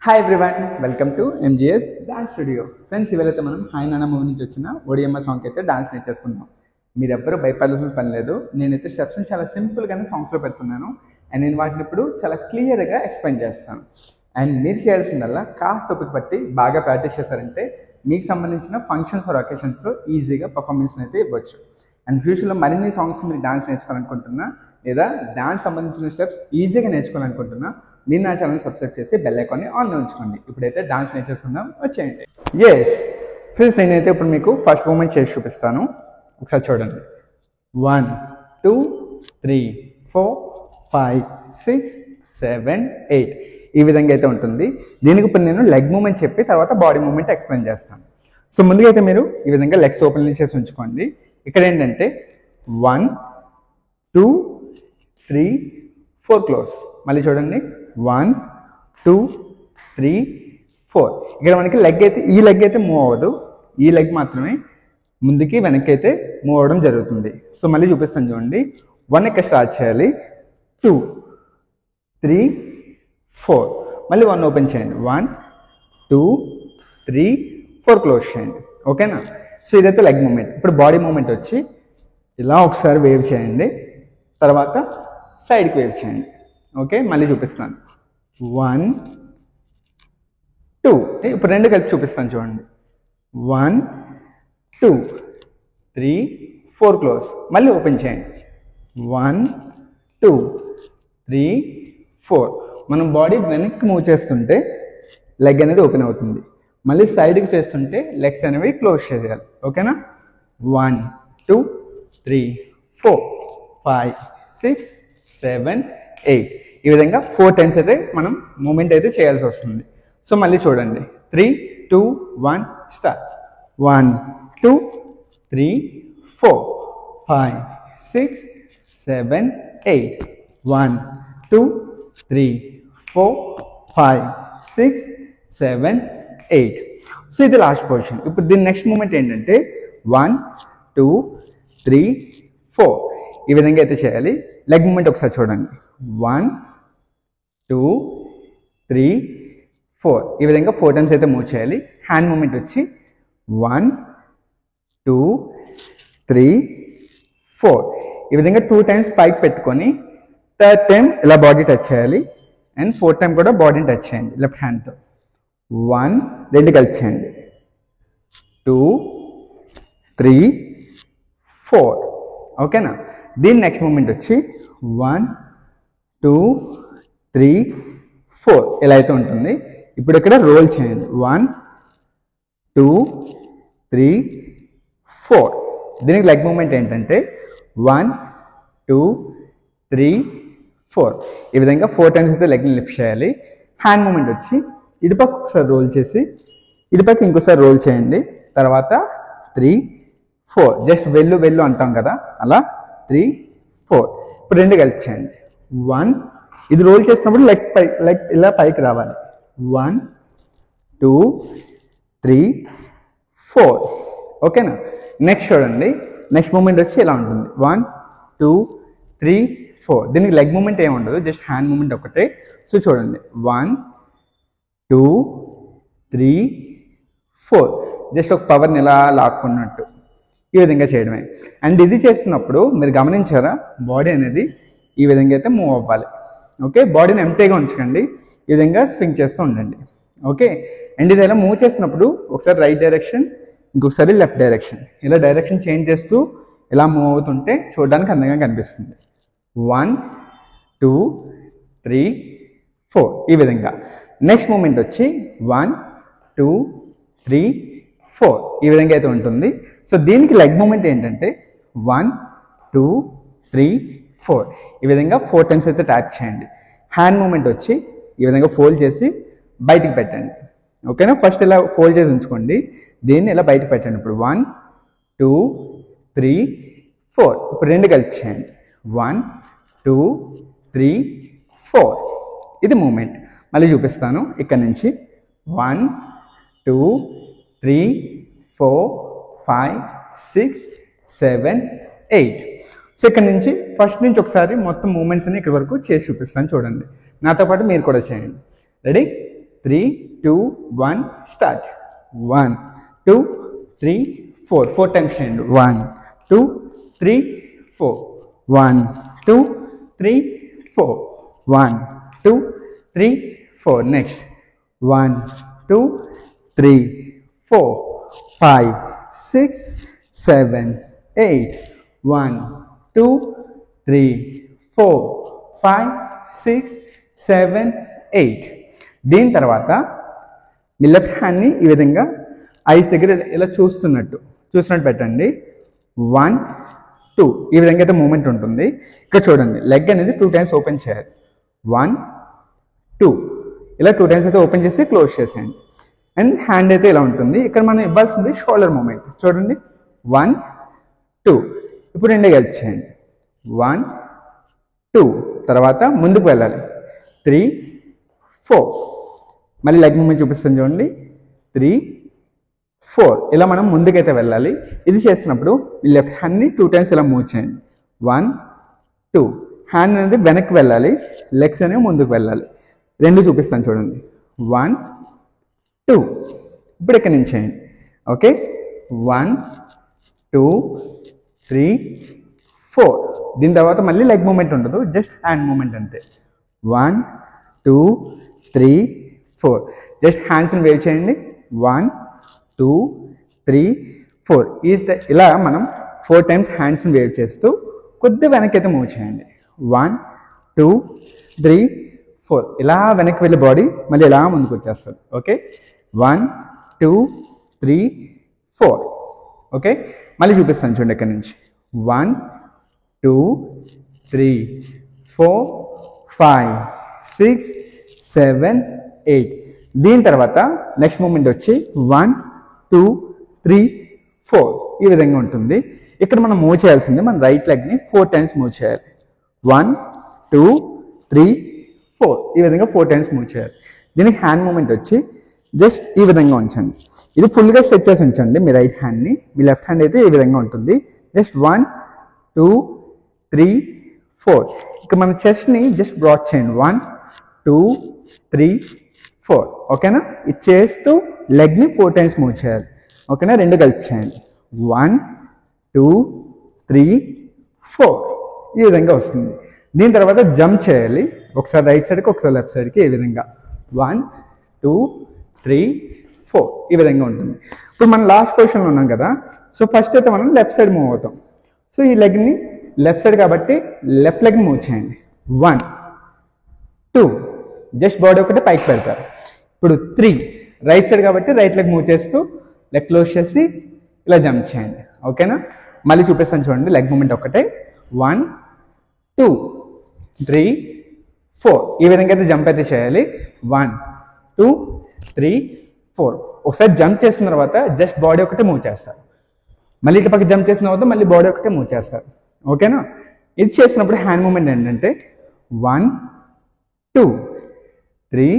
Hi everyone, welcome to MGS dance studio. Friends, ఇవాళైతే మనం హాయ్ నాన్న మూవీ నుంచి వచ్చిన ఒడియమ్మ సాంగ్కి అయితే డాన్స్ నేర్చేసుకుందాం. మీరు ఎవ్వరూ భయపడాల్సిన పని లేదు. నేనైతే స్టెప్స్ని చాలా సింపుల్గానే సాంగ్స్లో పెడుతున్నాను. అండ్ నేను వాటిని ఇప్పుడు చాలా క్లియర్గా ఎక్స్ప్లెయిన్ చేస్తాను. అండ్ మీరు చేయాల్సిందల్లా కాస్త ఓపిక పట్టి బాగా ప్రాక్టీస్ చేశారంటే మీకు సంబంధించిన ఫంక్షన్స్ ఆర్ అకేషన్స్లో ఈజీగా పర్ఫార్మెన్స్ని అయితే ఇవ్వచ్చు. అండ్ ఫ్యూచర్లో మరిన్ని సాంగ్స్ మీరు డాన్స్ నేర్చుకోవాలనుకుంటున్నా లేదా డాన్స్ సంబంధించిన స్టెప్స్ ఈజీగా నేర్చుకోవాలనుకుంటున్నా మీరు నా ఛానల్ సబ్స్క్రైబ్ చేసి బెల్ ఐకాన్ని ఆన్లో ఉంచుకోండి. ఇప్పుడైతే డాన్స్ నేర్చేసుకుందాం, వచ్చేయండి. ఎస్ ఫ్రెండ్స్, నేనైతే ఇప్పుడు మీకు ఫస్ట్ మూమెంట్ చేసి చూపిస్తాను. ఒకసారి చూడండి. 1 2 3 4 5 6 7 8 ఈ విధంగా అయితే ఉంటుంది. దీనికి ఇప్పుడు నేను లెగ్ మూమెంట్ చెప్పి తర్వాత బాడీ మూమెంట్ ఎక్స్ప్లెయిన్ చేస్తాను. సో ముందుగా అయితే మీరు ఈ విధంగా లెగ్స్ ఓపెన్ చేసి ఉంచుకోండి. ఇక్కడ ఏంటంటే 1 2 3 4 క్లోజ్. మళ్ళీ చూడండి, 1 2 3 4. ఇక్కడ మనకి లెగ్ అయితే ఈ లెగ్ అయితే మూవ్ అవ్వదు, ఈ లెగ్ మాత్రమే ముందుకి వెనక్కి అయితే మూవ్ అవ్వడం జరుగుతుంది. సో మళ్ళీ చూపిస్తాను చూడండి. 1 ఇక్కడ స్టార్ట్ చేయాలి, 2 3 4. మళ్ళీ 1 ఓపెన్ చేయండి, 1 2 3 4 క్లోజ్ చేయండి. ఓకేనా? సో ఇదైతే లెగ్ మూమెంట్. ఇప్పుడు బాడీ మూమెంట్ వచ్చి ఇలా ఒకసారి వేవ్ చేయండి, తర్వాత సైడ్కి వేవ్ చేయండి. ఓకే, మళ్ళీ చూపిస్తాను. 1 2. ఇప్పుడు రెండు కలిపి చూపిస్తాను చూడండి. 1 2 3 4 క్లోజ్. మళ్ళీ ఓపెన్ చేయండి, 1 2 3 4. మనం బాడీ వెనక్కి మూవ్ చేస్తుంటే లెగ్ అనేది ఓపెన్ అవుతుంది, మళ్ళీ సైడ్కి చేస్తుంటే లెగ్స్ అనేవి క్లోజ్ చేయాలి. ఓకేనా? 1 2 3 4 5 6 7 8 ఈ విధంగా 4 టైమ్స్ అయితే మనం మూమెంట్ అయితే చేయాల్సి వస్తుంది. సో మళ్ళీ చూడండి. 3 2 1 స్టార్ట్. 1 2 3 4 5 6 7 8 1 2 3 4 5 6 7 8. సో ఇది లాస్ట్ పొజిషన్. ఇప్పుడు దీని నెక్స్ట్ మూమెంట్ ఏంటంటే 1 2 3 4 ఈ విధంగా అయితే చేయాలి. లెగ్ మూమెంట్ ఒకసారి చూడండి. 1 2 3 4 ఈ విధంగా 4 టైమ్స్ అయితే మూవ్ చేయాలి. హ్యాండ్ మూమెంట్ వచ్చి 1 2 3 4 ఈ విధంగా 2 టైమ్స్ పైకి పెట్టుకొని థర్డ్ టైం ఇలా బాడీ టచ్ చేయాలి. అండ్ 4th టైం కూడా బాడీని టచ్ చేయండి లెఫ్ట్ హ్యాండ్తో. 1 రెండు కలిపి చేయండి, 2 3 4. ఓకేనా? దీని నెక్స్ట్ మూమెంట్ వచ్చి 1 2 3 4 ఇలా అయితే ఉంటుంది. ఇప్పుడు ఇక్కడ రోల్ చేయండి. 1 2 3 4. దీనికి లెగ్ మూమెంట్ ఏంటంటే 1 2 3 4 ఈ విధంగా 4 టైమ్స్ అయితే లెగ్ని లిఫ్ట్ చేయాలి. హ్యాండ్ మూమెంట్ వచ్చి ఇటుపక్క ఒకసారి రోల్ చేసి ఇటుపక్క ఇంకోసారి రోల్ చేయండి, తర్వాత 3 4. జస్ట్ వెళ్ళు అంటాం కదా, అలా 3 4. ఇప్పుడు రెండు కలిపి చేయండి. 1 ఇది రోల్ చేసినప్పుడు లెగ్ ఇలా పైకి రావాలి. 1 2 3 4. ఓకేనా? నెక్స్ట్ చూడండి. నెక్స్ట్ మూమెంట్ వచ్చి ఇలా ఉంటుంది. 1 2 3 4. దీనికి లెగ్ మూమెంట్ ఏమి ఉండదు, జస్ట్ హ్యాండ్ మూమెంట్ ఒకటే. సో చూడండి, 1 2 3 4. జస్ట్ ఒక పవర్ని ఇలా లాక్కున్నట్టు ఈ విధంగా చేయడమే. అండ్ ఇది చేస్తున్నప్పుడు మీరు గమనించారా, బాడీ అనేది ఈ విధంగా అయితే మూవ్ అవ్వాలి. ఓకే, బాడీని ఎంటీగా ఉంచకండి, ఈ విధంగా స్వింగ్ చేస్తూ ఉండండి. ఓకే, అండ్ ఇది ఇలా మూవ్ చేసినప్పుడు ఒకసారి రైట్ డైరెక్షన్, ఇంకొకసారి లెఫ్ట్ డైరెక్షన్, ఇలా డైరెక్షన్ చేంజ్ చేస్తూ ఇలా మూవ్ అవుతుంటే చూడడానికి అందంగా కనిపిస్తుంది. 1 2 3 4 ఈ విధంగా. నెక్స్ట్ మూమెంట్ వచ్చి 1 2 3 4 ఈ విధంగా అయితే ఉంటుంది. సో దీనికి లెగ్ మూమెంట్ ఏంటంటే 1 2 3 4 ఈ విధంగా 4 టైమ్స్ అయితే ట్యాప్ చేయండి. హ్యాండ్ మూమెంట్ వచ్చి ఈ విధంగా ఫోల్డ్ చేసి బయటికి పెట్టండి. ఓకేనా? ఫస్ట్ ఇలా ఫోల్డ్ చేసి ఉంచుకోండి, దీన్ని ఇలా బయటకు పెట్టండి. ఇప్పుడు 1 2 3 4. ఇప్పుడు రెండు కలిపి చేయండి. 1 2 3 4 ఇది మూమెంట్. మళ్ళీ చూపిస్తాను ఇక్కడ నుంచి. 1 2 3 4 5 6 7 8. సో ఇక్కడ నుంచి ఫస్ట్ నుంచి ఒకసారి మొత్తం మూమెంట్స్ అన్ని ఇక్కడ వరకు చేసి చూపిస్తాను చూడండి. నాతో పాటు మీరు కూడా చేయండి. Ready? 3, 2, 1, start. 1, 2, 3, 4. 4 times change. 1, 2, 3, 4. 1, 2, 3, 4. 1, 2, 3, 4. Next. 1, 2, 3, 4, 5, 6, 7, 8. 1, 2, 3, 4, 5, 6, 7, 8. దీని తర్వాత మీ లెఫ్ట్ హ్యాండ్ని ఈ విధంగా ఐస్ దగ్గర ఇలా చూస్తున్నట్టు పెట్టండి. 1, 2 ఈ విధంగా అయితే మూమెంట్ ఉంటుంది. ఇక్కడ చూడండి, లెగ్ అనేది 2 times ఓపెన్ చేయాలి. 1, 2 ఇలా 2 times అయితే ఓపెన్ చేసి క్లోజ్ చేసేయండి. అండ్ హ్యాండ్ అయితే ఇలా ఉంటుంది. ఇక్కడ మనం ఇవ్వాల్సింది షోల్డర్ మూమెంట్. చూడండి, 1, 2 ఇప్పుడు రెండే హెల్ప్ చేయండి. 1, 2 తర్వాత ముందుకు వెళ్ళాలి. 3, 4 మళ్ళీ లెగ్ మూమెంట్ చూపిస్తాను చూడండి. 3, 4 ఇలా మనం ముందుకైతే వెళ్ళాలి. ఇది చేసినప్పుడు లెఫ్ట్ హ్యాండ్ని 2 times ఇలా మూవ్ చేయండి. 1, 2 హ్యాండ్ అనేది వెనక్కి వెళ్ళాలి, లెగ్స్ అనేవి ముందుకు వెళ్ళాలి. రెండు చూపిస్తాను చూడండి. 1, 2 ఇప్పుడు ఇక్కడ నుంచి చేయండి. ఓకే, 1, 2, 3, 4 దీని తర్వాత మళ్ళీ లెగ్ మూమెంట్ ఉండదు, జస్ట్ హ్యాండ్ మూమెంట్ అంతే. 1, 2, 3, 4 జస్ట్ హ్యాండ్స్ని వేవ్ చేయండి. 1, 2, 3, 4 ఇలా మనం 4 times హ్యాండ్స్ని వేవ్ చేస్తూ కొద్దిగా వెనక్కి అయితే మూవ్ చేయండి. 1, 2, 3, 4 ఇలా వెనక్కి వెళ్ళే బాడీ మళ్ళీ ఇలా ముందుకు వచ్చేస్తుంది. ఓకే, 1, 2, 3, 4 ఓకే, మళ్ళీ చూపిస్తాను చూడండి ఇక్కడ నుంచి. 1, 2, 3, 4, 5, 6, 7, 8 దీని తర్వాత నెక్స్ట్ మూమెంట్ వచ్చి 1, 2, 3, 4 ఈ విధంగా ఉంటుంది. ఇక్కడ మనం మూవ్ చేయాల్సింది మన రైట్ లెగ్ని 4 times మూవ్ చేయాలి. 1, 2, 3, 4 ఈ విధంగా 4 times మూవ్ చేయాలి. దీనికి హ్యాండ్ మూమెంట్ వచ్చి జస్ట్ ఈ విధంగా ఉంచండి. ఇది ఫుల్గా స్ట్రెచ్ చేసి ఉంచండి మీ రైట్ హ్యాండ్ని. మీ లెఫ్ట్ హ్యాండ్ అయితే ఈ విధంగా ఉంటుంది. జస్ట్ 1, 2, 3, 4 ఇక మన చెస్ట్ని జస్ట్ బ్రాడ్ చేయండి. 1, 2, 3, 4 ఓకేనా. ఇది చేస్తూ లెగ్ని 4 times మూవ్ చేయాలి. ఓకేనా, రెండు కలిపి చేయండి. 1, 2, 3, 4 ఈ విధంగా వస్తుంది. దీని తర్వాత జంప్ చేయాలి, ఒకసారి రైట్ సైడ్కి ఒకసారి లెఫ్ట్ సైడ్కి ఈ విధంగా. 1, 2, 3, 4 ఈ విధంగా ఉంటుంది. ఇప్పుడు మనం లాస్ట్ పొజిషన్లో ఉన్నాం కదా, సో ఫస్ట్ అయితే మనం లెఫ్ట్ సైడ్ మూవ్ అవుతాం. సో ఈ లెగ్ని లెఫ్ట్ సైడ్ కాబట్టి లెఫ్ట్ లెగ్ని మూవ్ చేయండి. 1, 2 జస్ట్ బాడీ ఒకటే పైకి పెడతారు. ఇప్పుడు 3 రైట్ సైడ్ కాబట్టి రైట్ లెగ్ మూవ్ చేస్తూ లెగ్ క్లోజ్ చేసి ఇలా జంప్ చేయండి. ఓకేనా, మళ్ళీ చూపిస్తాను చూడండి. లెగ్ మూమెంట్ ఒకటే. 1, 2, 3, 4 ఈ విధంగా అయితే జంప్ అయితే చేయాలి. 1, 2, 3, 4 ఒకసారి జంప్ చేసిన తర్వాత జస్ట్ బాడీ ఒకటే మూవ్ చేస్తారు. మళ్ళీ ఇటు పక్క జంప్ చేసిన తర్వాత మళ్ళీ బాడీ ఒకటే మూవ్ చేస్తారు. ఓకేనా, ఇది చేసినప్పుడు హ్యాండ్ మూమెంట్ ఏంటంటే 1, 2, 3,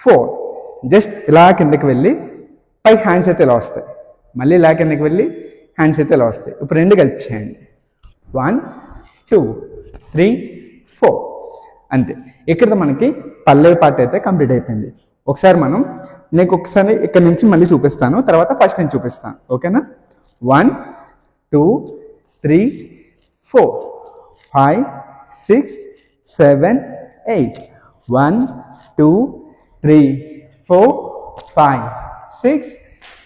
4 జస్ట్ ఇలా కిందకి వెళ్ళి పై హ్యాండ్స్ అయితే ఇలా వస్తాయి. మళ్ళీ ఇలా కిందకి వెళ్ళి హ్యాండ్స్ అయితే ఇలా వస్తాయి. ఇప్పుడు రెండు కలిపి చేయండి. 1, 2, 3, 4 అంతే. ఇక్కడ మనకి పల్లవి పార్ట్ అయితే కంప్లీట్ అయిపోయింది. ఒకసారి నీకు ఒకసారి ఇక్కడ నుంచి మళ్ళీ చూపిస్తాను, తర్వాత ఫస్ట్ నుంచి చూపిస్తాను. ఓకేనా. 1, 2, 3, 4, 5, 6, 7, 8 1, 2, 3, 4, 5, 6,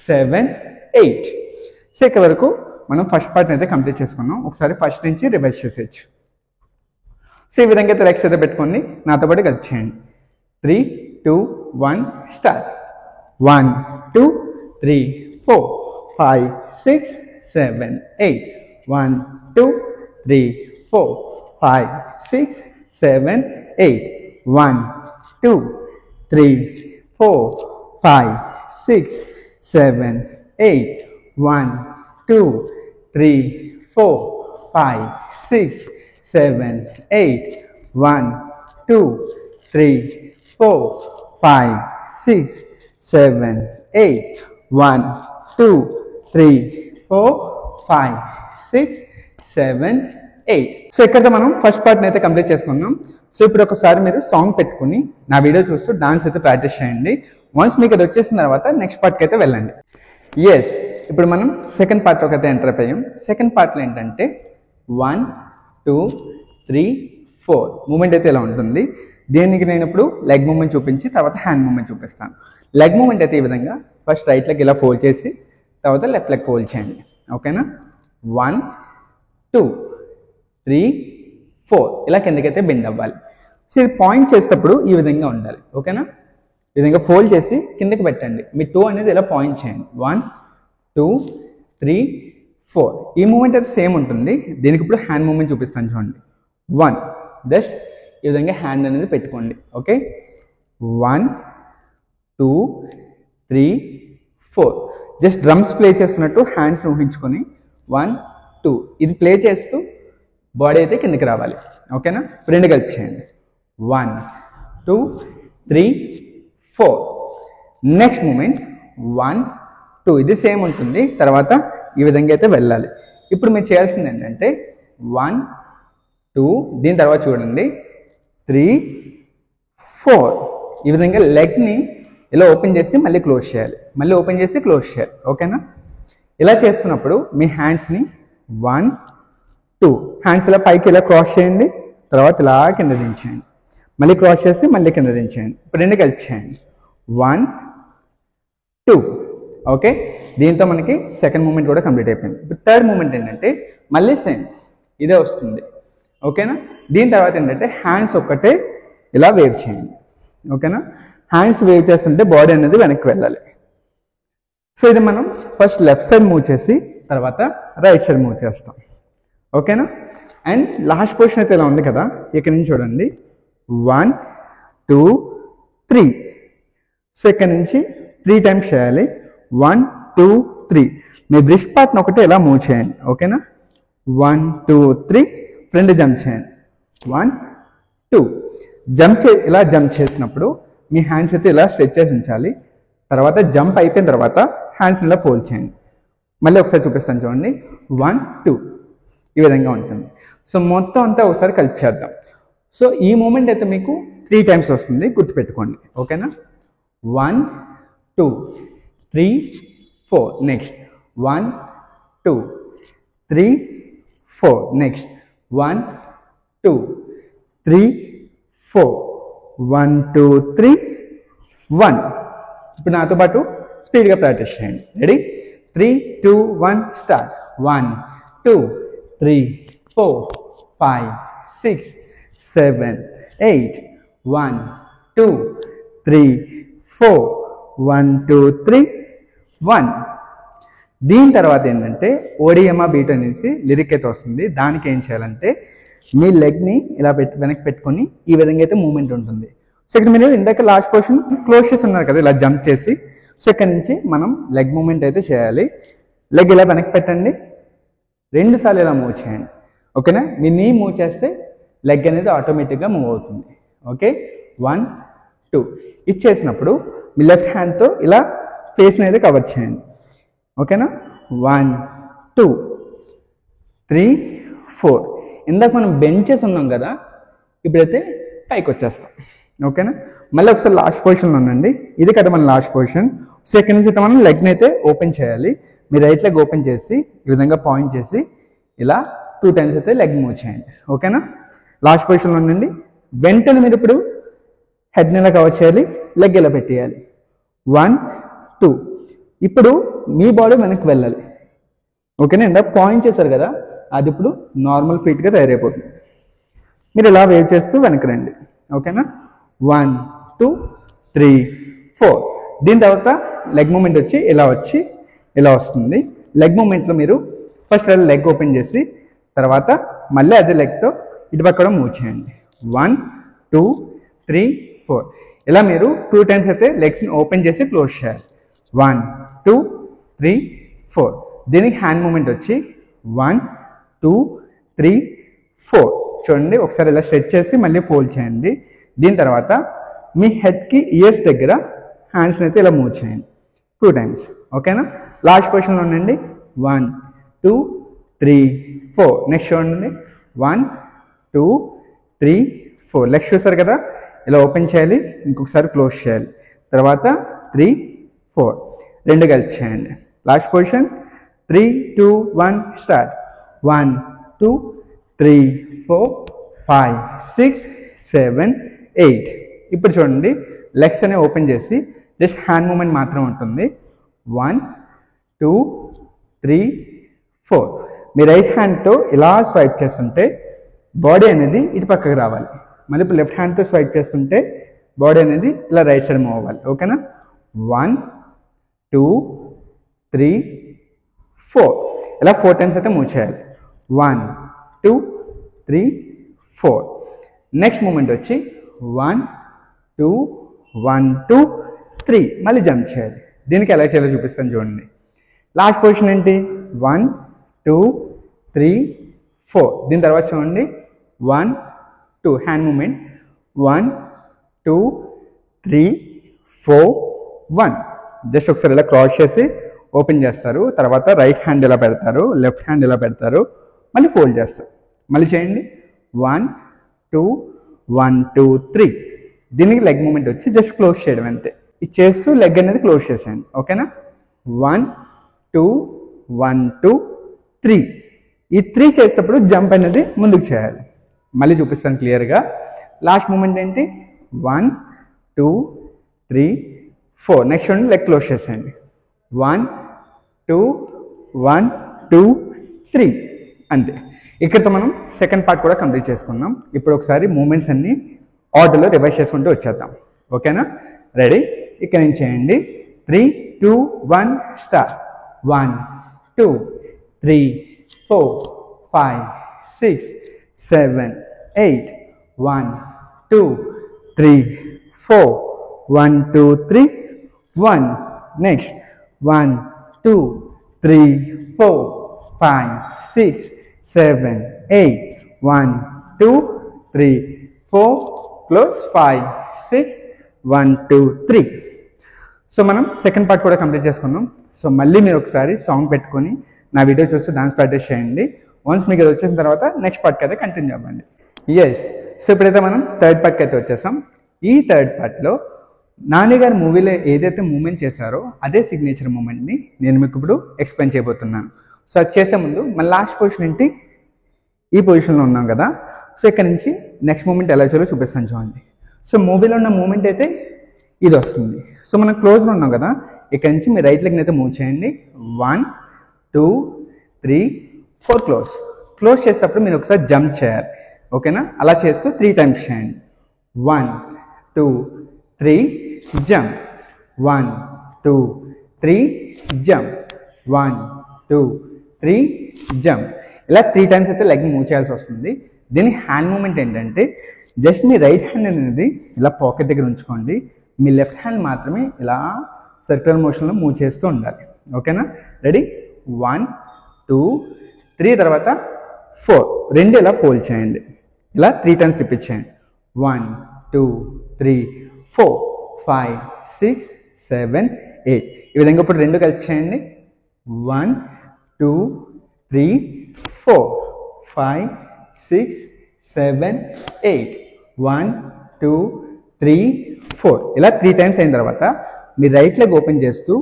7, 8 సో ఇక్కడ వరకు మనం ఫస్ట్ పార్ట్ అయితే కంప్లీట్ చేసుకున్నాం. ఒకసారి ఫస్ట్ నుంచి రివైజ్ చేసేయచ్చు. సో ఈ విధంగా అయితే లెగ్స్ అయితే పెట్టుకోండి, నాతో పాటు కలిసి చేయండి. 3, 2, 1 స్టార్ట్. 1, 2, 3, 4, 5, 6, 7, 8 1, 2, 3, 4, 5, 6, 7, 8 1, 2, 3, 4, 5, 6, 7, 8 1, 2, 3, 4, 5, 6, 7, 8 1, 2, 3, 4, 5, 6, 7, 8 1, 2, 3, 4, 5, 6, 7, 8. సో ఇక్కడతో మనం ఫస్ట్ పార్ట్ని అయితే కంప్లీట్ చేసుకున్నాం. సో ఇప్పుడు ఒకసారి మీరు సాంగ్ పెట్టుకుని నా వీడియో చూస్తూ డాన్స్ అయితే ప్రాక్టీస్ చేయండి. వన్స్ మీకు అది వచ్చేసిన తర్వాత నెక్స్ట్ పార్ట్కి అయితే వెళ్ళండి. ఎస్, ఇప్పుడు మనం సెకండ్ పార్ట్లోకి అయితే ఎంటర్ అయిపోయాం. సెకండ్ పార్ట్లో ఏంటంటే 1 2 3 4 మూమెంట్ అయితే ఇలా ఉంటుంది. దీనికి నేను ఇప్పుడు లెగ్ మూమెంట్ చూపించి తర్వాత హ్యాండ్ మూమెంట్ చూపిస్తాను. లెగ్ మూమెంట్ అయితే ఈ విధంగా ఫస్ట్ రైట్ లెగ్ ఇలా ఫోల్డ్ చేసి తర్వాత లెఫ్ట్ లెగ్ ఫోల్డ్ చేయండి. ఓకేనా? 1 2 3 4 ఇలా కిందకైతే బెండ్ అవ్వాలి. సో ఇది పాయింట్ చేసేటప్పుడు ఈ విధంగా ఉండాలి. ఓకేనా? ఈ విధంగా ఫోల్డ్ చేసి కిందకి పెట్టండి. మీ టో అనేది ఇలా పాయింట్ చేయండి. 1 2 3 4 ఈ మూమెంట్ అయితే సేమ్ ఉంటుంది. దీనికి ఇప్పుడు హ్యాండ్ మూమెంట్ చూపిస్తాను చూడండి. 1 జస్ట్ ఈ విధంగా హ్యాండ్ అనేది పెట్టుకోండి. ఓకే, 1 2 3 4 జస్ట్ డ్రమ్స్ ప్లే చేస్తున్నట్టు హ్యాండ్స్ ఊహించుకొని 1 2 ఇది ప్లే చేస్తూ బాడీ అయితే కిందకి రావాలి. ఓకేనా? రెండు కలిపి చేయండి. 1 2 3 4 నెక్స్ట్ మూమెంట్ 1 2 ఇది సేమ్ ఉంటుంది. తర్వాత ఈ విధంగా అయితే వెళ్ళాలి. ఇప్పుడు మీరు చేయాల్సింది ఏంటంటే 1 2 దీని తర్వాత చూడండి 3 4 ఈ విధంగా లెగ్ని ఇలా ఓపెన్ చేసి మళ్ళీ క్లోజ్ చేయాలి, మళ్ళీ ఓపెన్ చేసి క్లోజ్ చేయాలి. ఓకేనా? ఇలా చేసుకున్నప్పుడు మీ హ్యాండ్స్ని 1 2 హ్యాండ్స్ ఇలా పైకి ఇలా క్రాస్ చేయండి, తర్వాత ఇలా కింద దించేయండి, మళ్ళీ క్రాస్ చేసి మళ్ళీ కింద దించేయండి. ఇప్పుడు రెండు కలిపి చేయండి. 1 2 ఓకే, దీంతో మనకి సెకండ్ మూమెంట్ కూడా కంప్లీట్ అయిపోయింది. ఇప్పుడు థర్డ్ మూమెంట్ ఏంటంటే మళ్ళీ సేమ్ ఇదే వస్తుంది. ఓకేనా? దీని తర్వాత ఏంటంటే హ్యాండ్స్ ఒక్కటే ఇలా వేవ్ చేయండి. ఓకేనా? హ్యాండ్స్ వేవ్ చేస్తుంటే బాడీ అనేది వెనక్కి వెళ్ళాలి. సో ఇది మనం ఫస్ట్ లెఫ్ట్ సైడ్ మూవ్ చేసి తర్వాత రైట్ సైడ్ మూవ్ చేస్తాం. ఓకేనా? అండ్ లాస్ట్ పొజిషన్ అయితే ఇలా ఉంది కదా, ఇక్కడ నుంచి చూడండి 1 2 3 సో ఇక్కడ నుంచి 3 టైమ్స్ చేయాలి. 1 2 3 మీ బ్రిస్ట్ పార్ట్ని ఒకటే ఇలా మూవ్ చేయండి. ఓకేనా? 1 2 3 ఫ్రంట్ జంప్ చేయండి. 1 2 ఇలా జంప్ చేసినప్పుడు మీ హ్యాండ్స్ అయితే ఇలా స్ట్రెచ్ చేసి ఉంచాలి. తర్వాత జంప్ అయిపోయిన తర్వాత హ్యాండ్స్ ఇలా ఫోల్డ్ చేయండి. మళ్ళీ ఒకసారి చూపిస్తాను చూడండి. 1 2 ఈ విధంగా ఉంటుంది. సో మొత్తం అంతా ఒకసారి కలిపి చేద్దాం. సో ఈ మూమెంట్ అయితే మీకు 3 టైమ్స్ వస్తుంది, గుర్తుపెట్టుకోండి. ఓకేనా? 1 2 3 4 నెక్స్ట్ 1 2 3 4 నెక్స్ట్ 1 2 3 4 1 2 3 1 ఇప్పుడు నాతో పాటు స్పీడ్గా ప్రాక్టీస్ చేయండి. రెడీ? 3 2 1 స్టార్ట్. 1 2 3 4 5 6 7 8 1 2 3 4 1 2 3 1 దీని తర్వాత ఏంటంటే ఓడియమా బీట్ అనేసి లిరిక్ అయితే వస్తుంది. దానికి ఏం చేయాలంటే మీ లెగ్ని ఇలా వెనక్కి పెట్టుకొని ఈ విధంగా అయితే మూమెంట్ ఉంటుంది. సో ఇక్కడ మీరు ఇందాక లాస్ట్ పొజిషన్ క్లోజ్ చేసి ఉన్నారు కదా, ఇలా జంప్ చేసి. సో ఇక్కడ నుంచి మనం లెగ్ మూమెంట్ అయితే చేయాలి. లెగ్ ఇలా వెనక్కి పెట్టండి, 2 సార్లు ఇలా మూవ్ చేయండి. ఓకేనా? మీ నీ మూవ్ చేస్తే లెగ్ అనేది ఆటోమేటిక్గా మూవ్ అవుతుంది. ఓకే, 1 2 ఇది చేసినప్పుడు మీ లెఫ్ట్ హ్యాండ్తో ఇలా ఫేస్ని అయితే కవర్ చేయండి. ఓకేనా? 1 2 3 4 ఇందాక మనం బెండ్ చేసి ఉన్నాం కదా, ఇప్పుడైతే పైకి వచ్చేస్తాం. ఓకేనా? మళ్ళీ ఒకసారి లాస్ట్ పొజిషన్లో ఉండండి. ఇది కదా మన లాస్ట్ పొజిషన్. సో ఇక్కడ నుంచి అయితే మనం లెగ్ని అయితే ఓపెన్ చేయాలి. మీ రైట్ లెగ్ ఓపెన్ చేసి ఈ విధంగా పాయింట్ చేసి ఇలా 2 టైమ్స్ అయితే లెగ్ మూవ్ చేయండి. ఓకేనా? లాస్ట్ పొజిషన్లో ఉండండి. వెంటనే మీరు ఇప్పుడు హెడ్ని ఇలా కవర్ చేయాలి, లెగ్ ఇలా పెట్టేయాలి. 1 2 ఇప్పుడు మీ బాడీ వెనక్కి వెళ్ళాలి. ఓకేనా? ఇందాక పాయింట్ చేశారు కదా, అది ఇప్పుడు నార్మల్ ఫీట్గా తయారైపోతుంది. మీరు ఇలా వేవ్ చేస్తూ వెనక్కి రండి. ఓకేనా? 1 2 3 4 దీని తర్వాత లెగ్ మూమెంట్ వచ్చి ఇలా వస్తుంది. లెగ్ మూమెంట్లో మీరు ఫస్ట్ లెగ్ ఓపెన్ చేసి తర్వాత మళ్ళీ అదే లెగ్తో ఇటుపక్క మూవ్ చేయండి. 1 2 3 4 ఇలా మీరు 2 టైమ్స్ అయితే లెగ్స్ని ఓపెన్ చేసి క్లోజ్ చేయాలి. 1 2 3 4 దీనికి హ్యాండ్ మూమెంట్ వచ్చి 1 2 3 4 చూడండి. ఒకసారి ఇలా స్ట్రెచ్ చేసి మళ్ళీ ఫోల్డ్ చేయండి. దీని తర్వాత మీ హెడ్కి ఇయర్స్ దగ్గర హ్యాండ్స్ని అయితే ఇలా మూవ్ చేయండి 2 టైమ్స్. ఓకేనా? లాస్ట్ పొజిషన్లో ఉండండి. 1 2 3 4 నెక్స్ట్ చూడండి. 1 2 3 4 లెగ్స్ చూసారు కదా, ఇలా ఓపెన్ చేయాలి, ఇంకొకసారి క్లోజ్ చేయాలి, తర్వాత 3 4 రెండు కలిపి చేయండి. Last position 3 2 1 start. 1 2 3 4 5 6 7 8. ఇప్పుడు చూడండి, లెగ్స్ అనేవి ఓపెన్ చేసి జస్ట్ హ్యాండ్ మూమెంట్ మాత్రం ఉంటుంది. 1 2 3 4. మీ రైట్ హ్యాండ్తో ఇలా స్వైప్ చేస్తుంటే బాడీ అనేది ఇటు పక్కకు రావాలి. మళ్ళీ ఇప్పుడు లెఫ్ట్ హ్యాండ్తో స్వైప్ చేస్తుంటే బాడీ అనేది ఇలా రైట్ సైడ్ మూవ్ అవ్వాలి. ఓకేనా? 1 2 3 4. ఇలా 4 టైమ్స్ అయితే మూవ్ చేయాలి. 1 2 3 4. నెక్స్ట్ మూమెంట్ వచ్చి 1 2 1 2 3. మళ్ళీ జంప్ చేయాలి. దీనికి ఎలా చేయాలో చూపిస్తాను చూడండి. లాస్ట్ పొజిషన్ ఏంటి? 1 2 3 4. దీని తర్వాత చూడండి 1 2 హ్యాండ్ మూమెంట్ 1 2 3 4 1. జస్ట్ ఒకసారి ఇలా క్రాస్ చేసి ఓపెన్ చేస్తారు, తర్వాత రైట్ హ్యాండ్ ఇలా పెడతారు, లెఫ్ట్ హ్యాండ్ ఇలా పెడతారు, మళ్ళీ ఫోల్డ్ చేస్తారు. మళ్ళీ చేయండి 1 2 1 2 3. దీనికి లెగ్ మూమెంట్ వచ్చి జస్ట్ క్లోజ్ చేయడం అంతే. ఇది చేస్తూ లెగ్ అనేది క్లోజ్ చేసేయండి. ఓకేనా? 1 2 1 2 3. ఈ 3 చేసేటప్పుడు జంప్ అనేది ముందుకు చేయాలి. మళ్ళీ చూపిస్తాను క్లియర్గా. లాస్ట్ మూమెంట్ ఏంటి? 1 2 3 4. నెక్స్ట్ చూడండి, లెగ్ క్లోజ్ చేసేయండి. 1 2 1 2 3. అంతే. ఇక్కడతో మనం సెకండ్ పార్ట్ కూడా కంప్లీట్ చేసుకున్నాం. ఇప్పుడు ఒకసారి మూమెంట్స్ అన్ని ఆర్డర్లో రివైజ్ చేసుకుంటూ వచ్చేద్దాం. ఓకేనా? రెడీ? ఇక్కడ నుంచి చేయండి. 3 2 1 స్టార్ట్. 1 2 3 4 5 6 7 8 1 2 3 4 1 2 3 1. Next 1 2 3 4 5 6 7 8 1 2 3 4 close 5 6 1 2 3. సో మనం సెకండ్ పార్ట్ కూడా కంప్లీట్ చేసుకున్నాం. సో మళ్ళీ మీరు ఒకసారి సాంగ్ పెట్టుకొని నా వీడియో చూస్తూ డాన్స్ ప్రాక్టీస్ చేయండి. వన్స్ మీకు అది వచ్చేసిన తర్వాత నెక్స్ట్ పార్ట్కి అయితే కంటిన్యూ అవ్వండి. ఎస్. సో ఇప్పుడైతే మనం థర్డ్ పార్ట్కి అయితే వచ్చేసాం. ఈ థర్డ్ పార్ట్లో నాని గారి మూవీలో ఏదైతే మూమెంట్ చేశారో అదే సిగ్నేచర్ మూమెంట్ని నేను మీకు ఇప్పుడు ఎక్స్ప్లెయిన్ చేయబోతున్నాను. సో అది చేసే ముందు మన లాస్ట్ పొజిషన్ ఏంటి? ఈ పొజిషన్లో ఉన్నాం కదా. సో ఇక్కడ నుంచి నెక్స్ట్ మూమెంట్ ఎలా చేయాలో చూపిస్తాను చూడండి. సో మూవీలో ఉన్న మూమెంట్ అయితే ఇది వస్తుంది. సో మనం క్లోజ్లో ఉన్నాం కదా, ఇక్కడ నుంచి మీ రైట్ లెగ్ని అయితే మూవ్ చేయండి. 1 2 3 4 క్లోజ్. క్లోజ్ చేసేటప్పుడు మీరు ఒకసారి జంప్ చేయాలి. ఓకేనా? అలా చేస్తూ 3 టైమ్స్ చేయండి. 1 2 3 జంప్. 1 2 3 జంప్. 1 2 3 జంప్. ఇలా 3 టైమ్స్ అయితే లెగ్ మూవ్ చేయాల్సి వస్తుంది. దీని హ్యాండ్ మూమెంట్ ఏంటంటే జస్ట్ మీ రైట్ హ్యాండ్ అనేది ఇలా పాకెట్ దగ్గర ఉంచుకోండి. మీ లెఫ్ట్ హ్యాండ్ మాత్రమే ఇలా సర్క్యులర్ మోషన్లో మూవ్ చేస్తూ ఉండాలి. ఓకేనా? రెడీ? 1 2 3 తర్వాత 4. రెండు ఇలా ఫోల్డ్ చేయండి. ఇలా 3 టైమ్స్ రిపీట్ చేయండి. 1 2 3 4 5 6 7 8. ఈ విధంగా ఇప్పుడు రెండు కలిపి చేయండి. 1 2 3 4 5 6 7 8 1 2 3 4. ఇలా 3 టైమ్స్ అయిన తర్వాత మీ రైట్ లెగ్ ఓపెన్ చేస్తూ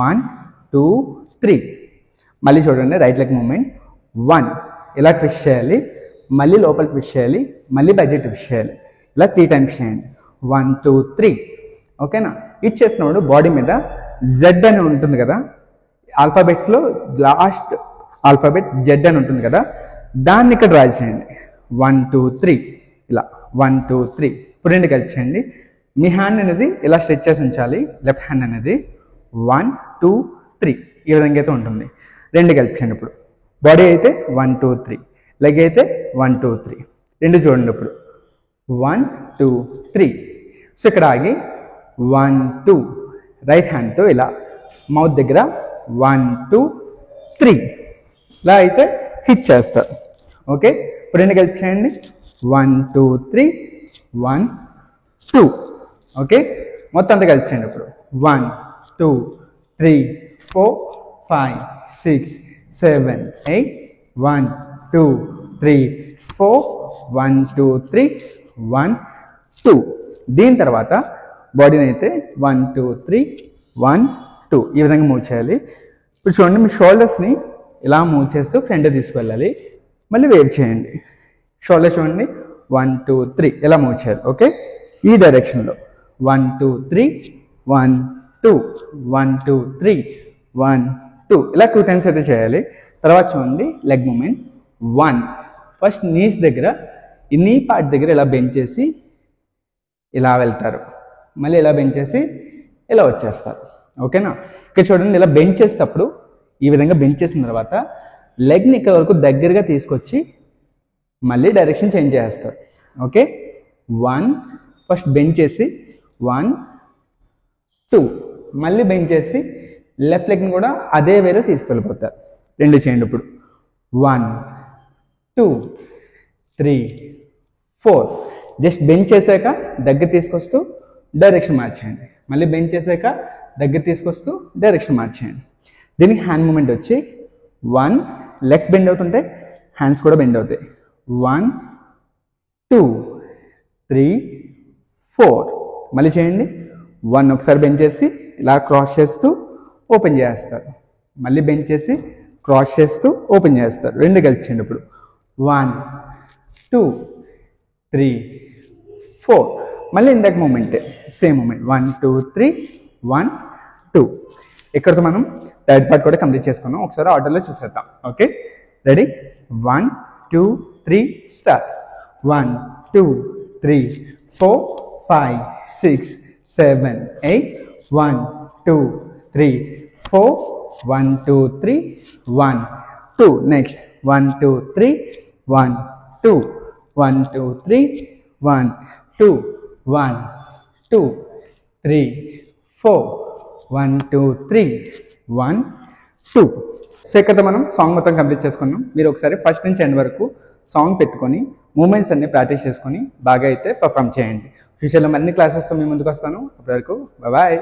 1 2 3. మళ్ళీ చూడండి, రైట్ లెగ్ మూమెంట్ 1 ఇలా ట్విస్ట్ చేయాలి, మళ్ళీ లోపల ట్విస్ట్ చేయాలి, మళ్ళీ బయట ట్విస్ట్ చేయాలి. ఇలా 3 టైమ్స్ చేయండి. 1 2 3. ఓకేనా? ఇది చేసినప్పుడు బాడీ మీద జెడ్ అని ఉంటుంది కదా, ఆల్ఫాబెట్స్లో లాస్ట్ ఆల్ఫాబెట్ జెడ్ అని ఉంటుంది కదా, దాన్ని ఇక్కడ డ్రా చేయండి. 1 2 3. ఇలా 1 2 3. ఇప్పుడు రెండు కలిపి చేయండి. మీ హ్యాండ్ అనేది ఇలా స్ట్రెచ్ చేసి ఉంచాలి. లెఫ్ట్ హ్యాండ్ అనేది 1 2 3 ఈ విధంగా అయితే ఉంటుంది. రెండు కలిపి చేయండి. ఇప్పుడు బాడీ అయితే 1 2 3, లెగ్ అయితే 1 2 3. రెండు చూడండి. ఇప్పుడు 1 2 3. సో ఇక్కడ ఆగి 1 2 రైట్ హ్యాండ్తో ఇలా మౌత్ దగ్గర 1 2 3 ఇలా అయితే హిట్ చేస్తారు. ఓకే? ఇప్పుడు రెండు కలిపి చేయండి. 1 2 3 1 2. ఓకే? మొత్తం అంతా కలిపి చేయండి. ఇప్పుడు 1 2 3 4 5 6 7 8 1 2 3 4 1 2 3 1 2. దీని తర్వాత బాడీని అయితే 1 2 3 1 2 ఈ విధంగా మూవ్ చేయాలి. ఇప్పుడు చూడండి, మీ షోల్డర్స్ని ఇలా మూవ్ చేస్తూ ఫ్రంట్ తీసుకువెళ్ళాలి. మళ్ళీ వేవ్ చేయండి. షోల్డర్ చూడండి, 1 2 3 ఇలా మూవ్ చేయాలి. ఓకే, ఈ డైరెక్షన్లో 1 2 3 1 2 1 2 3 1 2 ఇలా 2 టైమ్స్ అయితే చేయాలి. తర్వాత చూడండి, లెగ్ మూమెంట్ 1. ఫస్ట్ నీస్ దగ్గర ఈ నీ పార్ట్ దగ్గర ఇలా బెండ్ చేసి ఇలా వెళ్తారు. మళ్ళీ ఇలా బెండ్ చేసి ఇలా వచ్చేస్తారు. ఓకేనా? ఇక్కడ చూడండి, ఇలా బెండ్ చేసేటప్పుడు ఈ విధంగా బెండ్ చేసిన తర్వాత లెగ్ని ఇక్కడ వరకు దగ్గరగా తీసుకొచ్చి మళ్ళీ డైరెక్షన్ చేంజ్ చేస్తారు. ఓకే, 1 ఫస్ట్ బెండ్ చేసి 1 2 మళ్ళీ బెండ్ చేసి లెఫ్ట్ లెగ్ని కూడా అదే వేలో తీసుకెళ్ళిపోతారు. 2 చేయండి. ఇప్పుడు 1 2 3 4 జస్ట్ బెండ్ చేశాక దగ్గర తీసుకొస్తూ డైరెక్షన్ మార్చేయండి. మళ్ళీ బెండ్ చేశాక దగ్గర తీసుకొస్తూ డైరెక్షన్ మార్చేయండి. దీనికి హ్యాండ్ మూమెంట్ వచ్చి 1 లెగ్స్ బెండ్ అవుతుంటే హ్యాండ్స్ కూడా బెండ్ అవుతాయి. 1 2 3 4 మళ్ళీ చేయండి. 1 ఒకసారి బెండ్ చేసి ఇలా క్రాస్ చేస్తూ ఓపెన్ చేస్తారు. మళ్ళీ బెండ్ చేసి క్రాస్ చేస్తూ ఓపెన్ చేస్తారు. 2 కలిసి ఇప్పుడు 1 2 3 4 మళ్ళీ ఇందాక మూమెంటే సేమ్ మూమెంట్ 1 2 3 1 2. ఇక్కడతో మనం థర్డ్ పార్ట్ కూడా కంప్లీట్ చేసుకున్నాం. ఒకసారి ఆర్డర్లో చూసేద్దాం. Okay, ready? 1 2 3 start. 1 2 3 4 5 6 7 8 1 2 3 4 1 2 3 1 2. Next 1 2 3 1 2 1 2 3 1 2 1 2 3 4 1 2 3 1 2. So ఇక్కడ మనం సాంగ్ మొత్తం కంప్లీట్ చేసుకున్నాం. మీరు ఒకసారి ఫస్ట్ నుంచి ఎండ్ వరకు సాంగ్ పెట్టుకొని మూమెంట్స్ అన్ని ప్రాక్టీస్ చేసుకొని బాగా అయితే పర్ఫామ్ చేయండి. ఫ్యూచర్లో మరిన్ని క్లాసెస్తో మీ ముందుకు వస్తాను. అప్పటి వరకు బాయ్.